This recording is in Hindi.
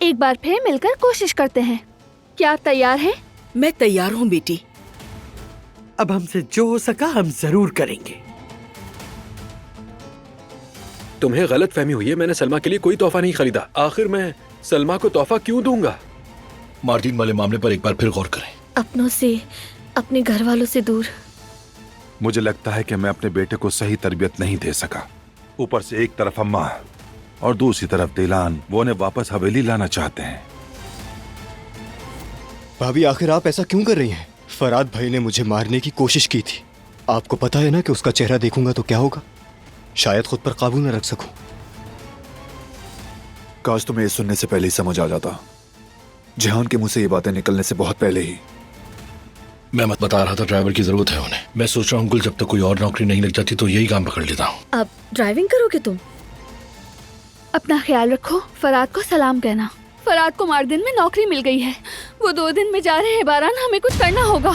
एक बार फिर मिलकर कोशिश करते हैं। क्या आप तैयार हैं? मैं तैयार हूँ बेटी। अब हमसे जो हो सका हम जरूर करेंगे। तुम्हें गलत फहमी हुई है, मैंने सलमा के लिए कोई तोहफा नहीं खरीदा। आखिर मैं सलमा को तोहफा क्यों दूंगा? मार्टिन वाले मामले पर एक बार फिर गौर करें। अपनों से, अपने घर वालों से दूर। मुझे लगता है कि मैं अपने बेटे को सही तरबियत नहीं दे सका। ऊपर से एक तरफ अम्मा और दूसरी तरफ दिलान, वो उन्हें वापस हवेली लाना चाहते हैं। भाभी आखिर आप ऐसा क्यों कर रही हैं? फराद भाई ने मुझे मारने की कोशिश की थी। आपको पता है ना कि उसका चेहरा देखूंगा तो क्या होगा? शायद खुद पर काबू न रख सकूं। काश तुम्हें ये सुनने से पहले ही समझ आ जाता। जहान के मुंह से ये बातें निकलने से बहुत पहले ही। मैं मत बता रहा था ड्राइवर की जरूरत है उन्हें। मैं सोच रहा हूँ अंकुल जब तक कोई और नौकरी नहीं लग जाती तो यही काम पकड़ लेता हूँ। अब ड्राइविंग करोगे तुम? अपना ख्याल रखो। फराद को सलाम कहना। फराद को मार्दिन में नौकरी मिल गई है। वो 2 दिन में जा रहे हैं बारान, हमें कुछ करना होगा।